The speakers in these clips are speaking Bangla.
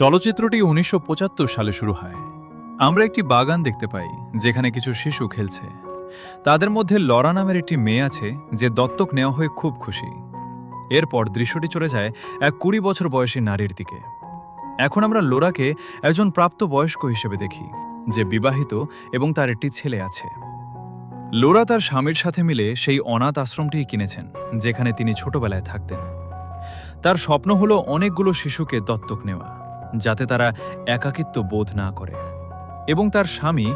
চলচ্চিত্রটি ১৯৭৫ সালে শুরু হয়। আমরা একটি বাগান দেখতে পাই যেখানে কিছু শিশু খেলছে। তাদের মধ্যে লরা নামের একটি মেয়ে আছে যে দত্তক নেওয়া হয়ে খুব খুশি। এরপর দৃশ্যটি চলে যায় এক ২০ বছর বয়সী নারীর দিকে। এখন আমরা লোরাকে একজন প্রাপ্তবয়স্ক হিসেবে দেখি যে বিবাহিত এবং তার একটি ছেলে আছে। লোরা তার স্বামীর সাথে মিলে সেই অনাথ আশ্রমটিই কিনেছেন যেখানে তিনি ছোটবেলায় থাকতেন। তার স্বপ্ন হলো অনেকগুলো শিশুকে দত্তক নেওয়া, যাতে তারা একাকিত্ব বোধ না করে, এবং তার স্বামী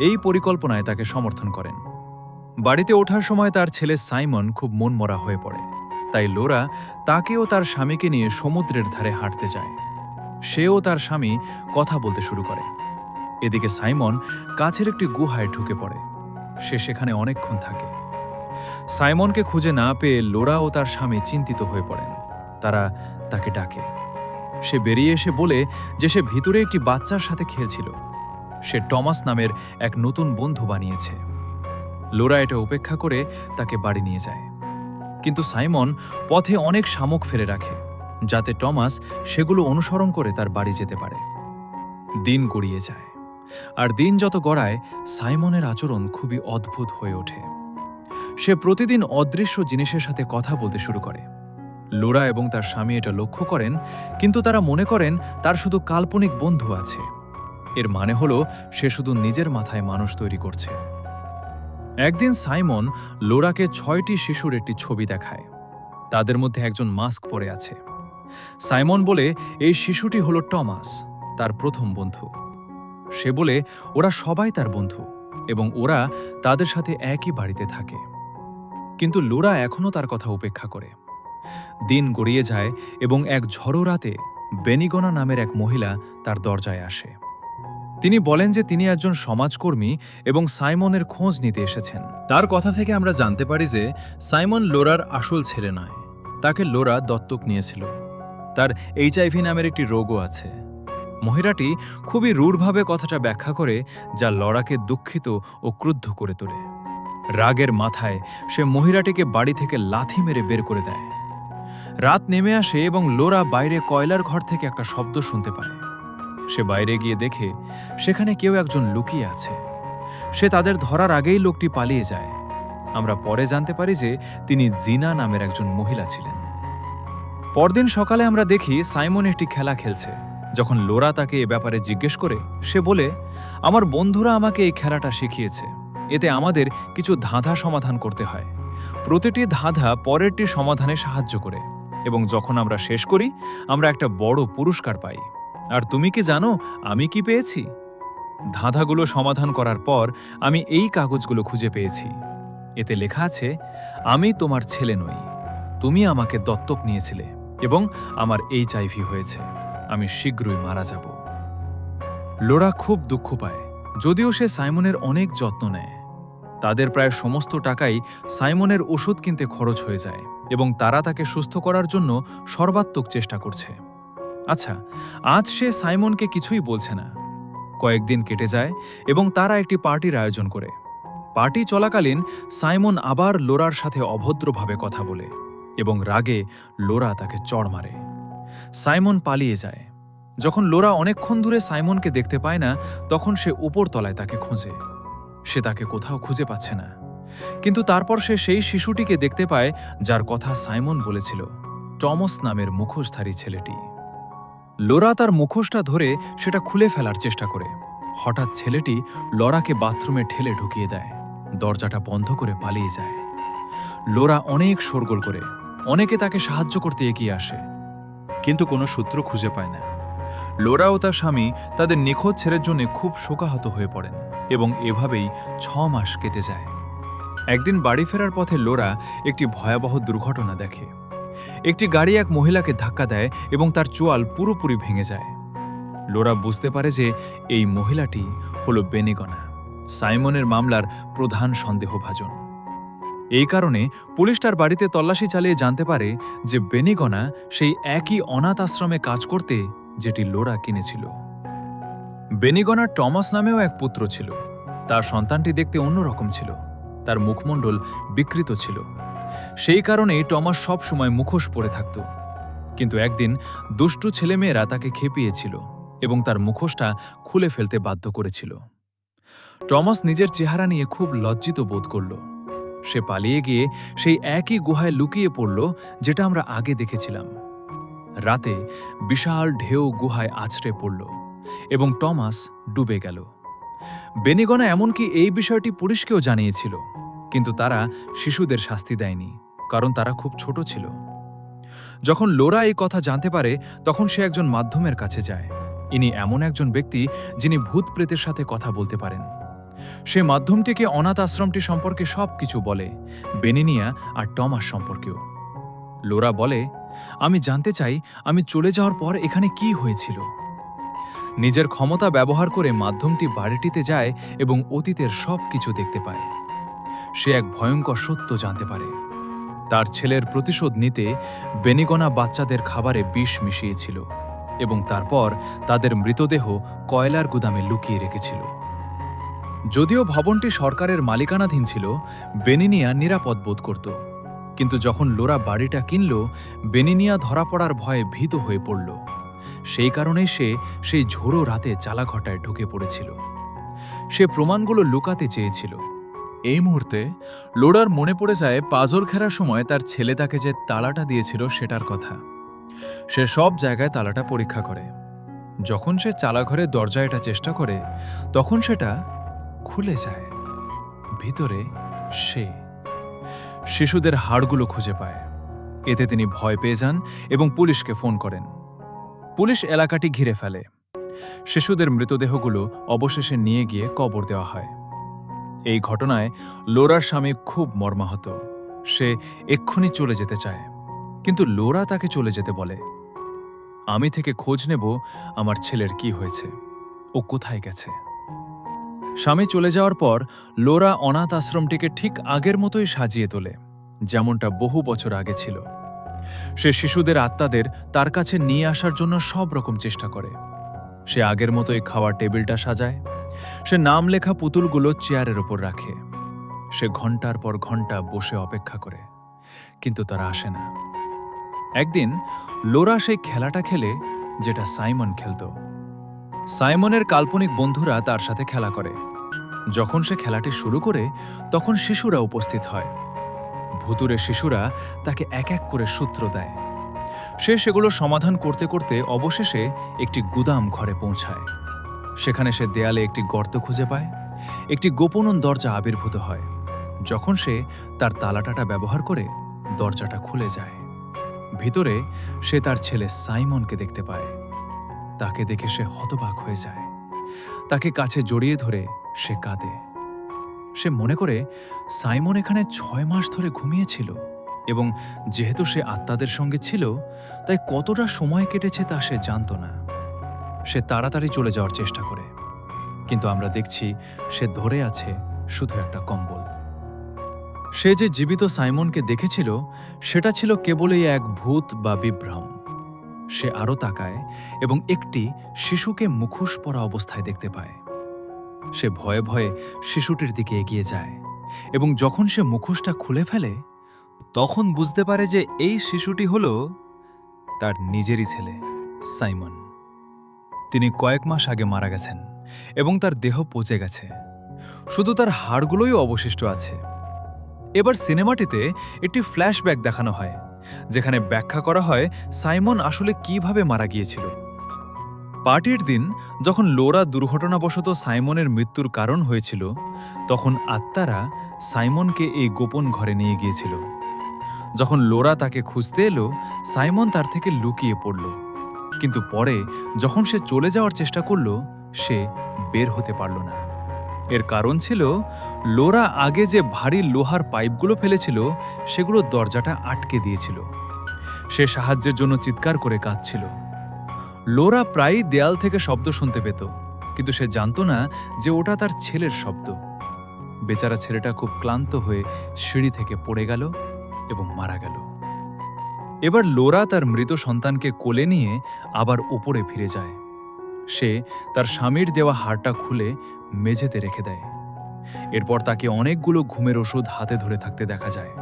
এই পরিকল্পনায় তাকে সমর্থন করেন। বাড়িতে ওঠার সময় তার ছেলে সাইমন খুব মনমরা হয়ে পড়ে, তাই লোরা তাকেও তার স্বামীকে নিয়ে সমুদ্রের ধারে হাঁটতে যায়। সেও তার স্বামী কথা বলতে শুরু করে। এদিকে সাইমন কাছের একটি গুহায় ঢুকে পড়ে। সে সেখানে অনেকক্ষণ থাকে। সাইমনকে খুঁজে না পেয়ে লোরা ও তার স্বামী চিন্তিত হয়ে পড়েন। তারা তাকে ডাকে। সে বেরিয়ে এসে বলে যে সে ভিতরে একটি বাচ্চার সাথে খেলছিল। সে টমাস নামের এক নতুন বন্ধু বানিয়েছে। লোরা এটা উপেক্ষা করে তাকে বাড়ি নিয়ে যায়, কিন্তু সাইমন পথে অনেক শামুক ফেলে রাখে যাতে টমাস সেগুলো অনুসরণ করে তার বাড়ি যেতে পারে। দিন গড়িয়ে যায়, আর দিন যত গড়ায় সাইমনের আচরণ খুবই অদ্ভুত হয়ে ওঠে। সে প্রতিদিন অদৃশ্য জিনিসের সাথে কথা বলতে শুরু করে। লোরা এবং তার স্বামী এটা লক্ষ্য করেন, কিন্তু তারা মনে করেন তার শুধু কাল্পনিক বন্ধু আছে। এর মানে হলো সে শুধু নিজের মাথায় মানুষ তৈরি করছে। একদিন সাইমন লোরাকে ৬টি শিশুর একটি ছবি দেখায়। তাদের মধ্যে একজন মাস্ক পরে আছে। সাইমন বলে এই শিশুটি হলো টমাস, তার প্রথম বন্ধু। সে বলে ওরা সবাই তার বন্ধু এবং ওরা তাদের সাথে একই বাড়িতে থাকে। কিন্তু লোরা এখনও তার কথা উপেক্ষা করে। দিন গড়িয়ে যায় এবং এক ঝড়ো রাতে বেনিগনা নামের এক মহিলা তার দরজায় আসে। তিনি বলেন যে তিনি একজন সমাজকর্মী এবং সাইমনের খোঁজ নিতে এসেছেন। তার কথা থেকে আমরা জানতে পারি যে সাইমন লোরার আসল ছেলে নয়। তাকে লোরা দত্তক নিয়েছিল। তার HIV নামের একটি রোগও আছে। মহিলাটি খুবই রূঢ়ভাবে কথাটা ব্যাখ্যা করে, যা লরাকে দুঃখিত ও ক্রুদ্ধ করে তোলে। রাগের মাথায় সে মহিলাটিকে বাড়ি থেকে লাথি মেরে বের করে দেয়। রাত নেমে আসে এবং লোরা বাইরে কয়লার ঘর থেকে একটা শব্দ শুনতে পায়। সে বাইরে গিয়ে দেখে সেখানে কেউ একজন লুকিয়ে আছে। সে তাদের ধরার আগেই লোকটি পালিয়ে যায়। আমরা পরে জানতে পারি যে তিনি জিনা নামের একজন মহিলা ছিলেন। পরদিন সকালে আমরা দেখি সাইমন একটি খেলা খেলছে। যখন লোরা তাকে এ ব্যাপারে জিজ্ঞেস করে, সে বলে, আমার বন্ধুরা আমাকে এই খেলাটা শিখিয়েছে। এতে আমাদের কিছু ধাঁধা সমাধান করতে হয়। প্রতিটি ধাঁধা পরেরটি সমাধানে সাহায্য করে, এবং যখন আমরা শেষ করি আমরা একটা বড় পুরস্কার পাই। আর তুমি কি জানো আমি কি পেয়েছি? ধাঁধাগুলো সমাধান করার পর আমি এই কাগজগুলো খুঁজে পেয়েছি। এতে লেখা আছে, আমি তোমার ছেলে নই, তুমি আমাকে দত্তক নিয়েছিলে এবং আমার HIV হয়েছে। আমি শীঘ্রই মারা যাব। লোরা খুব দুঃখ পায়, যদিও সে সাইমনের অনেক যত্ন নেয়। তাদের প্রায় সমস্ত টাকাই সাইমনের ওষুধ কিনতে খরচ হয়ে যায় এবং তারা তাকে সুস্থ করার জন্য সর্বাত্মক চেষ্টা করছে। আচ্ছা, আজ সে সাইমনকে কিছুই বলছে না। কয়েকদিন কেটে যায় এবং তারা একটি পার্টির আয়োজন করে। পার্টি চলাকালীন সাইমন আবার লোরার সাথে অভদ্রভাবে কথা বলে এবং রাগে লোরা তাকে চড় মারে। সাইমন পালিয়ে যায়। যখন লোরা অনেকক্ষণ দূরে সাইমনকে দেখতে পায় না, তখন সে উপরতলায় তাকে খোঁজে। সে তাকে কোথাও খুঁজে পাচ্ছে না, কিন্তু তারপর সে সেই শিশুটিকে দেখতে পায় যার কথা সাইমন বলেছিল, টমাস নামের মুখোশধারী ছেলেটি। লোরা তার মুখোশটা ধরে সেটা খুলে ফেলার চেষ্টা করে। হঠাৎ ছেলেটি লরাকে বাথরুমে ঠেলে ঢুকিয়ে দেয়, দরজাটা বন্ধ করে পালিয়ে যায়। লোরা অনেক শোরগোল করে, অনেকে তাকে সাহায্য করতে এগিয়ে আসে, কিন্তু কোনো সূত্র খুঁজে পায় না। লোরা ও তার স্বামী তাদের নিখোঁজ ছেলের জন্য খুব শোকাহত হয়ে পড়েন এবং এভাবেই ৬ মাস কেটে যায়। একদিন বাড়ি ফেরার পথে লোরা একটি ভয়াবহ দুর্ঘটনা দেখে। একটি গাড়ি এক মহিলাকে ধাক্কা দেয় এবং তার চোয়াল পুরোপুরি ভেঙে যায়। লোরা বুঝতে পারে যে এই মহিলাটি হলো বেনিগনা, সাইমনের মামলার প্রধান সন্দেহভাজন। এই কারণে পুলিশ তার বাড়িতে তল্লাশি চালিয়ে জানতে পারে যে বেনিগনা সেই একই অনাথ আশ্রমে কাজ করতে যেটি লোরা কিনেছিল। বেনিগনার টমাস নামেও এক পুত্র ছিল। তার সন্তানটি দেখতে অন্যরকম ছিল। তার মুখমণ্ডল বিকৃত ছিল। সেই কারণেই টমাস সব সময় মুখোশ পরে থাকত। কিন্তু একদিন দুষ্টু ছেলেমেয়েরা তাকে খেপিয়েছিল এবং তার মুখোশটা খুলে ফেলতে বাধ্য করেছিল। টমাস নিজের চেহারা নিয়ে খুব লজ্জিত বোধ করল। সে পালিয়ে গিয়ে সেই একই গুহায় লুকিয়ে পড়ল যেটা আমরা আগে দেখেছিলাম। রাতে বিশাল ঢেউ গুহায় আছড়ে পড়ল এবং টমাস ডুবে গেল। বেনিগনা এমনকি এই বিষয়টি পুলিশকেও জানিয়েছিল, কিন্তু তারা শিশুদের শাস্তি দেয়নি, কারণ তারা খুব ছোট ছিল। যখন লোরা এই কথা জানতে পারে, তখন সে একজন মাধ্যমের কাছে যায়। ইনি এমন একজন ব্যক্তি যিনি ভূত প্রেতের সাথে কথা বলতে পারেন। সে মাধ্যমটিকে অনাথ আশ্রমটি সম্পর্কে সবকিছু বলে, বেনিনিয়া আর টমাস সম্পর্কেও। লোরা বলে, আমি জানতে চাই আমি চলে যাওয়ার পর এখানে কি হয়েছিল। নিজের ক্ষমতা ব্যবহার করে মাধ্যমটি বাড়িটিতে যায় এবং অতীতের সবকিছু দেখতে পায়। সে এক ভয়ঙ্কর সত্য জানতে পারে। তার ছেলের প্রতিশোধ নিতে বেনিগনা বাচ্চাদের খাবারে বিষ মিশিয়েছিল এবং তারপর তাদের মৃতদেহ কয়লার গুদামে লুকিয়ে রেখেছিল। যদিও ভবনটি সরকারের মালিকানাধীন ছিল, বেনিনিয়া নিরাপদ বোধ করত। কিন্তু যখন লোরা বাড়িটা কিনল, বেনিনিয়া ধরা পড়ার ভয়ে ভীত হয়ে পড়ল। সেই কারণেই সে সেই ঝোড়ো রাতে চালাঘটায় ঢুকে পড়েছিল। সে প্রমাণগুলো লুকাতে চেয়েছিল। এই মুহূর্তে লোরার মনে পড়ে যায় পাজর খেলার সময় তার ছেলে তাকে যে তালাটা দিয়েছিল সেটার কথা। সে সব জায়গায় তালাটা পরীক্ষা করে। যখন সে চালাঘরের দরজায় এটা চেষ্টা করে, তখন সেটা খুলে যায়। ভিতরে সে শিশুদের হাড়গুলো খুঁজে পায়। এতে তিনি ভয় পেয়ে যান এবং পুলিশকে ফোন করেন। পুলিশ এলাকাটি ঘিরে ফেলে। শিশুদের মৃতদেহগুলো অবশেষে নিয়ে গিয়ে কবর দেওয়া হয়। এই ঘটনায় লোরার স্বামী খুব মর্মাহত। সে এক্ষুনি চলে যেতে চায়, কিন্তু লোরা তাকে চলে যেতে বলে। আমি থেকে খোঁজ নেব আমার ছেলের কি হয়েছে, ও কোথায় গেছে। স্বামী চলে যাওয়ার পর লোরা অনাথ আশ্রমটিকে ঠিক আগের মতোই সাজিয়ে তোলে, যেমনটা বহু বছর আগে ছিল। সে শিশুদের আত্মাদের তার কাছে নিয়ে আসার জন্য সব রকম চেষ্টা করে। সে আগের মতোই খাওয়ার টেবিলটা সাজায়। সে নাম লেখা পুতুলগুলো চেয়ারের ওপর রাখে। সে ঘন্টার পর ঘন্টা বসে অপেক্ষা করে, কিন্তু তারা আসে না। একদিন লোরা সেই খেলাটা খেলে যেটা সাইমন খেলত। সাইমনের কাল্পনিক বন্ধুরা তার সাথে খেলা করে। যখন সে খেলাটি শুরু করে, তখন শিশুরা উপস্থিত হয়। ভুতুরে শিশুরা তাকে এক এক করে সূত্র দেয়। সে সেগুলো সমাধান করতে করতে অবশেষে একটি গুদাম ঘরে পৌঁছায়। সেখানে সে দেয়ালে একটি গর্ত খুঁজে পায়। একটি গোপন দরজা আবির্ভূত হয়। যখন সে তার তালাটাটা ব্যবহার করে, দরজাটা খুলে যায়। ভিতরে সে তার ছেলে সাইমনকে দেখতে পায়। তাকে দেখে সে হতবাক হয়ে যায়। তাকে কাছে জড়িয়ে ধরে সে কাঁদে। সে মনে করে সাইমন এখানে 6 মাস ধরে ঘুমিয়েছিল, এবং যেহেতু সে আত্মাদের সঙ্গে ছিল, তাই কতটা সময় কেটেছে তা সে জানত না। সে তাড়াতাড়ি চলে যাওয়ার চেষ্টা করে, কিন্তু আমরা দেখছি সে ধরে আছে শুধু একটা কম্বল। সে যে জীবিত সাইমনকে দেখেছিল, সেটা ছিল কেবলই এক ভূত বা বিভ্রম। সে আরও তাকায় এবং একটি শিশুকে মুখোশ পরা অবস্থায় দেখতে পায়। সে ভয়ে ভয়ে শিশুটির দিকে এগিয়ে যায়, এবং যখন সে মুখোশটা খুলে ফেলে, তখন বুঝতে পারে যে এই শিশুটি হল তার নিজেরই ছেলে সাইমন। তিনি কয়েক মাস আগে মারা গেছেন এবং তার দেহ পচে গেছে। শুধু তার হাড়গুলোই অবশিষ্ট আছে। এবার সিনেমাটিতে একটি ফ্ল্যাশব্যাক দেখানো হয়, যেখানে ব্যাখ্যা করা হয় সাইমন আসলে কিভাবে মারা গিয়েছিল। পার্টির দিন যখন লোরা দুর্ঘটনাবশত সাইমনের মৃত্যুর কারণ হয়েছিল, তখন আত্মারা সাইমনকে এই গোপন ঘরে নিয়ে গিয়েছিল। যখন লোরা তাকে খুঁজতে এলো, সাইমন তার থেকে লুকিয়ে পড়ল। কিন্তু পরে যখন সে চলে যাওয়ার চেষ্টা করল, সে বের হতে পারল না। এর কারণ ছিল লোরা আগে যে ভারী লোহার পাইপগুলো ফেলেছিল, সেগুলো দরজাটা আটকে দিয়েছিল। সে সাহায্যের জন্য চিৎকার করে কাঁদছিল। লোরা প্রায়ই দেয়াল থেকে শব্দ শুনতে পেত, কিন্তু সে জানত না যে ওটা তার ছেলের শব্দ। বেচারা ছেলেটা খুব ক্লান্ত হয়ে সিঁড়ি থেকে পড়ে গেল এবং মারা গেল। এবার লোরা তার মৃত সন্তানকে কোলে নিয়ে আবার উপরে ফিরে যায়। সে তার স্বামীর দেওয়া হাড়টা খুলে মেঝেতে রেখে দেয়। এরপর তাকে অনেকগুলো ঘুমের ওষুধ হাতে ধরে থাকতে দেখা যায়।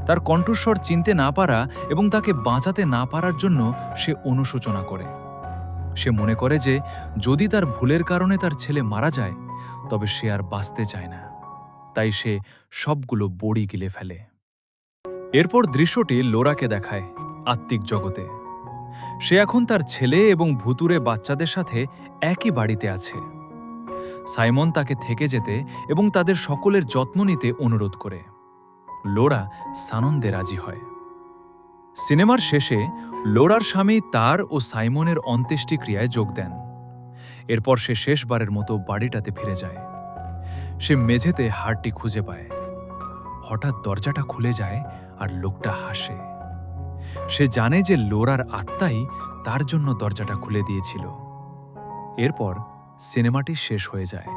তার কণ্ঠস্বর চিনতে না পারা এবং তাকে বাঁচাতে না পারার জন্য সে অনুশোচনা করে। সে মনে করে যে যদি তার ভুলের কারণে তার ছেলে মারা যায় তবে সে আর বাঁচতে চায় না, তাই সে সবগুলো বড়ি গিলে ফেলে। এরপর দৃশ্যটি লোরাকে দেখায় আত্মিক জগতে। সে এখন তার ছেলে এবং ভুতুরে বাচ্চাদের সাথে একই বাড়িতে আছে। সাইমন তাকে থেকে যেতে এবং তাদের সকলের যত্ন নিতে অনুরোধ করে। লোরা সানন্দে রাজি হয়। সিনেমার শেষে লোরার স্বামী তার ও সাইমনের অন্ত্যেষ্টিক্রিয়ায় যোগ দেন। এরপর সে শেষবারের মতো বাড়িটাতে ফিরে যায়। সে মেঝেতে হাড়টি খুঁজে পায়। হঠাৎ দরজাটা খুলে যায় আর লোকটা হাসে। সে জানে যে লোরার আত্মাই তার জন্য দরজাটা খুলে দিয়েছিল। এরপর সিনেমাটি শেষ হয়ে যায়।